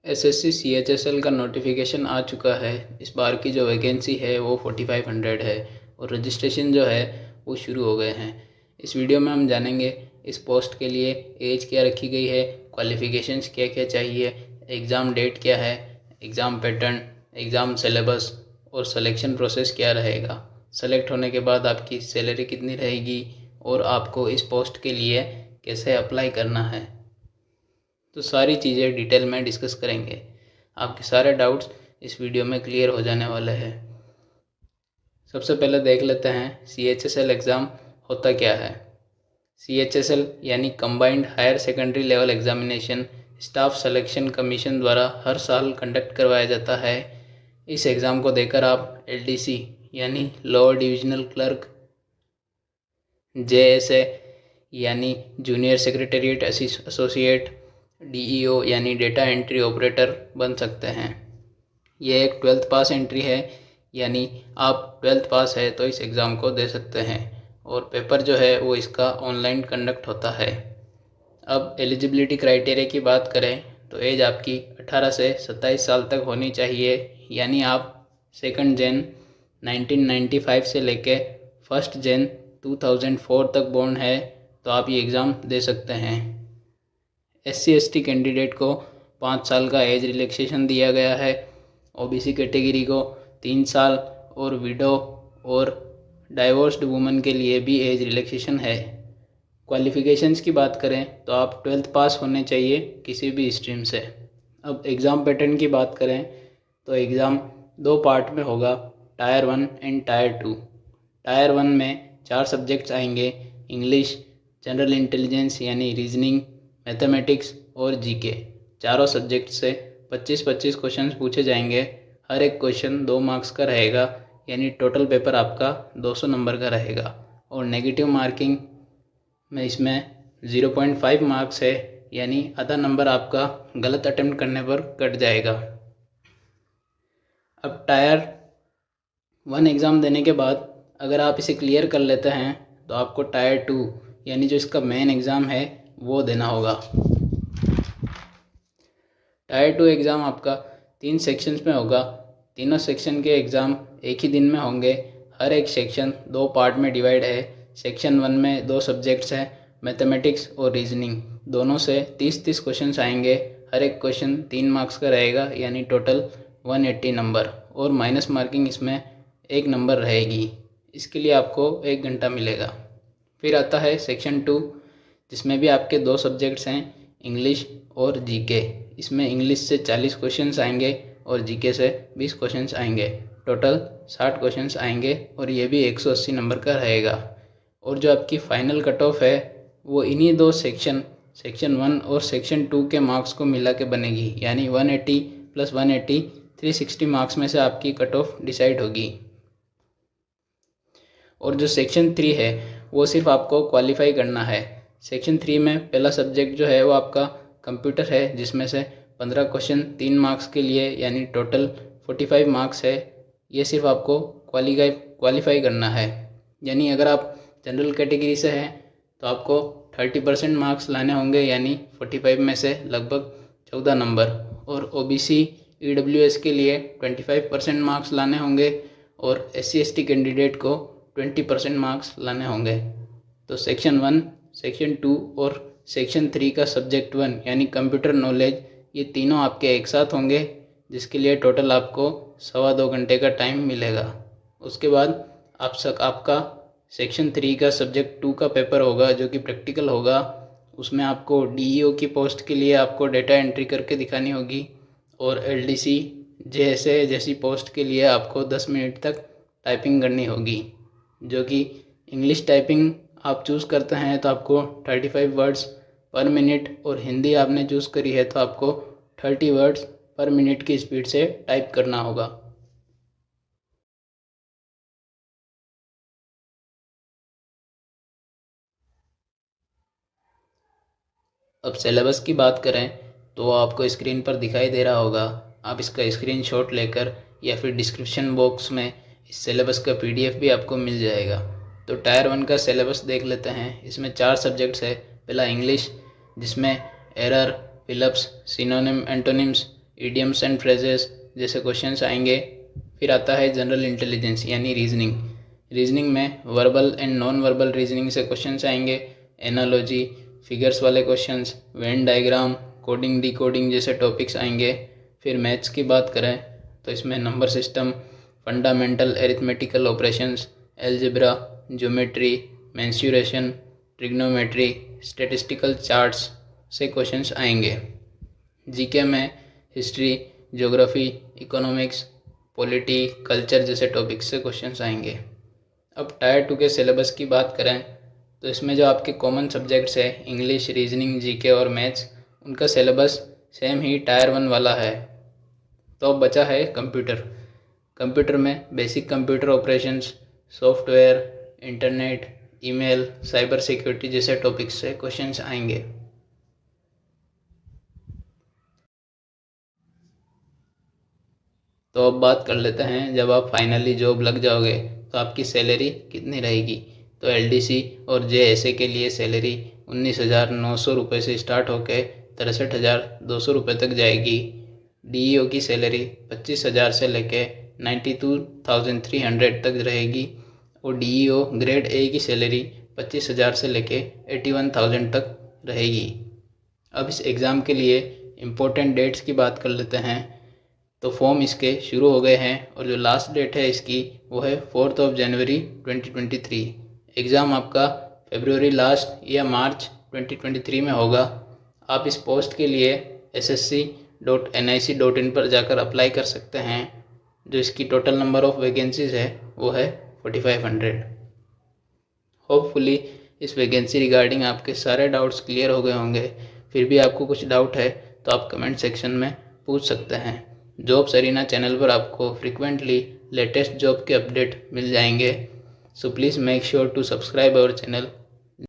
SSC CHSL का notification आ चुका है। इस बार की जो वैकेंसी है वो 4500 है और रजिस्ट्रेशन जो है वो शुरू हो गए हैं। इस वीडियो में हम जानेंगे इस पोस्ट के लिए एज क्या रखी गई है, क्वालिफ़िकेशंस क्या क्या चाहिए, एग्ज़ाम डेट क्या है, एग्ज़ाम पैटर्न, एग्ज़ाम सिलेबस और सिलेक्शन प्रोसेस क्या रहेगा। सेलेक्ट होने के बाद आपकी सैलरी कितनी रहेगी और आपको इस पोस्ट के लिए कैसे अप्लाई करना है, तो सारी चीज़ें डिटेल में डिस्कस करेंगे। आपके सारे डाउट्स इस वीडियो में क्लियर हो जाने वाले हैं। सबसे पहले देख लेते हैं सीएचएसएल एग्ज़ाम होता क्या है। सीएचएसएल यानी combined higher secondary level examination staff selection commission द्वारा हर साल कंडक्ट करवाया जाता है। इस एग्ज़ाम को देकर आप एलडीसी यानी लोअर डिविजनल क्लर्क, जेएसए यानी जूनियर सेक्रेटेरिएट एसोसिएट, डीईओ यानी डेटा एंट्री ऑपरेटर बन सकते हैं। यह एक 12th पास एंट्री है, यानी आप 12th पास है तो इस एग्ज़ाम को दे सकते हैं और पेपर जो है वो इसका ऑनलाइन कंडक्ट होता है। अब एलिजिबिलिटी क्राइटेरिया की बात करें तो एज आपकी 18 से 27 साल तक होनी चाहिए, यानी आप 2 जन 1995 से लेके 1 जन 2004 तक बोर्न है तो आप ये एग्ज़ाम दे सकते हैं। SC/ST कैंडिडेट को 5 साल का एज रिलैक्सेशन दिया गया है। ओबीसी कैटेगरी को 3 साल और विडो और डाइवोर्स्ड वुमन के लिए भी एज रिलैक्सेशन है। क्वालिफ़िकेशंस की बात करें तो आप 12th पास होने चाहिए किसी भी स्ट्रीम से। अब एग्ज़ाम पैटर्न की बात करें तो एग्ज़ाम 2 पार्ट में होगा, टायर 1 एंड टायर 2। टायर 1 में 4 सब्जेक्ट्स आएंगे, इंग्लिश, जनरल इंटेलिजेंस यानी रीजनिंग, मैथमेटिक्स और जीके। चारों सब्जेक्ट से 25-25 क्वेश्चन पूछे जाएंगे। हर एक क्वेश्चन 2 मार्क्स का रहेगा, यानी टोटल पेपर आपका 200 नंबर का रहेगा और नेगेटिव मार्किंग में इसमें 0.5 मार्क्स है, यानी आधा नंबर आपका गलत अटेम्प्ट करने पर कट जाएगा। अब टायर 1 एग्ज़ाम देने के बाद अगर आप इसे क्लियर कर लेते हैं तो आपको टायर 2 यानी जो इसका मेन एग्ज़ाम है वो देना होगा। टायर 2 एग्ज़ाम आपका 3 सेक्शंस में होगा। तीनों सेक्शन के एग्ज़ाम एक ही दिन में होंगे। हर एक सेक्शन 2 पार्ट में डिवाइड है। सेक्शन 1 में 2 सब्जेक्ट्स हैं, मैथमेटिक्स और रीजनिंग। दोनों से 30-30 क्वेश्चन आएंगे। हर एक क्वेश्चन 3 मार्क्स का रहेगा, यानी टोटल 180 नंबर और माइनस मार्किंग इसमें 1 नंबर रहेगी। इसके लिए आपको 1 घंटा मिलेगा। फिर आता है सेक्शन 2, जिसमें भी आपके 2 सब्जेक्ट्स हैं, इंग्लिश और जीके। इसमें इंग्लिश से 40 क्वेश्चंस आएंगे और जीके से 20 क्वेश्चंस आएंगे। टोटल 60 क्वेश्चंस आएंगे और ये भी 180 नंबर का रहेगा। और जो आपकी फ़ाइनल कट ऑफ है वो इन्हीं 2 सेक्शन 1 और सेक्शन 2 के मार्क्स को मिला के बनेगी, यानी 180 + 180 360 मार्क्स में से आपकी कट ऑफ डिसाइड होगी। और जो सेक्शन 3 है वो सिर्फ आपको क्वालिफाई करना है। सेक्शन 3 में पहला सब्जेक्ट जो है वो आपका कंप्यूटर है, जिसमें से 15 क्वेश्चन 3 मार्क्स के लिए, यानी टोटल 45 मार्क्स है। ये सिर्फ आपको क्वालिफाई करना है, यानी अगर आप जनरल कैटेगरी से हैं तो आपको 30% मार्क्स लाने होंगे, यानी 45 में से लगभग 14 नंबर। और ओबीसी ईडब्ल्यूएस के लिए 25% मार्क्स लाने होंगे और SC/ST कैंडिडेट को 20% मार्क्स लाने होंगे। तो सेक्शन 1, सेक्शन 2 और सेक्शन 3 का सब्जेक्ट 1 यानी कंप्यूटर नॉलेज, ये तीनों आपके एक साथ होंगे, जिसके लिए टोटल आपको 2.25 घंटे का टाइम मिलेगा। उसके बाद आपका सेक्शन 3 का सब्जेक्ट 2 का पेपर होगा, जो कि प्रैक्टिकल होगा। उसमें आपको डीईओ की पोस्ट के लिए आपको डेटा एंट्री करके दिखानी होगी और एलडीसी जैसे जैसी पोस्ट के लिए आपको 10 मिनट तक टाइपिंग करनी होगी, जो कि इंग्लिश टाइपिंग आप चूज़ करते हैं तो आपको 35 वर्ड्स पर मिनट और हिंदी आपने चूज़ करी है तो आपको 30 वर्ड्स पर मिनट की स्पीड से टाइप करना होगा। अब सिलेबस की बात करें तो आपको स्क्रीन पर दिखाई दे रहा होगा। आप इसका स्क्रीनशॉट लेकर या फिर डिस्क्रिप्शन बॉक्स में इस सिलेबस का PDF भी आपको मिल जाएगा। तो टायर 1 का सिलेबस देख लेते हैं। इसमें 4 सब्जेक्ट्स है। पहला इंग्लिश, जिसमें error, fill-ups, synonym, antonyms, idioms and phrases जैसे क्वेश्चंस आएंगे। फिर आता है जनरल इंटेलिजेंस यानी रीजनिंग। रीजनिंग में verbal and non verbal reasoning से क्वेश्चंस आएंगे, एनालॉजी, फिगर्स वाले questions, Venn diagram, coding decoding जैसे टॉपिक्स आएंगे। फिर मैथ्स की बात करें तो इसमें number system, fundamental arithmetical operations, algebra, geometry, mensuration, trigonometry, statistical charts से क्वेश्चंस आएंगे। जीके में history, geography, economics, polity, culture जैसे टॉपिक्स से क्वेश्चंस आएंगे। अब टायर 2 के सिलेबस की बात करें तो इसमें जो आपके कॉमन सब्जेक्ट्स है इंग्लिश, रीजनिंग, जीके और मैथ्स, उनका सिलेबस सेम ही टायर 1 वाला है। तो अब बचा है कंप्यूटर। कंप्यूटर में basic computer operations, software, internet, email, cyber security जैसे टॉपिक्स से क्वेश्चंस आएंगे। तो अब बात कर लेते हैं जब आप फाइनली जॉब लग जाओगे तो आपकी सैलरी कितनी रहेगी। तो एलडीसी और जेएसए के लिए सैलरी 19,900 रुपये से स्टार्ट होकर 63,200 रुपये तक जाएगी। डीईओ की सैलरी 25,000 से लेके 92,300 तक रहेगी और डीईओ ग्रेड ए की सैलरी 25,000 से लेके 81,000 तक रहेगी। अब इस एग्ज़ाम के लिए इम्पोर्टेंट डेट्स की बात कर लेते हैं। तो फॉर्म इसके शुरू हो गए हैं और जो लास्ट डेट है इसकी वो है 4 जनवरी 2023। एग्ज़ाम आपका फरवरी लास्ट या मार्च 2023 में होगा। आप इस पोस्ट के लिए ssc.nic.in पर जाकर अप्लाई कर सकते हैं। जो इसकी टोटल नंबर ऑफ़ वैकेंसीज़ है वो है 4500। होपफुली इस वैकेंसी रिगार्डिंग आपके सारे डाउट्स क्लियर हो गए होंगे। फिर भी आपको कुछ डाउट है तो आप कमेंट सेक्शन में पूछ सकते हैं। जॉब्स अरीना चैनल पर आपको फ्रिक्वेंटली लेटेस्ट जॉब के अपडेट मिल जाएंगे। So please make sure to subscribe our channel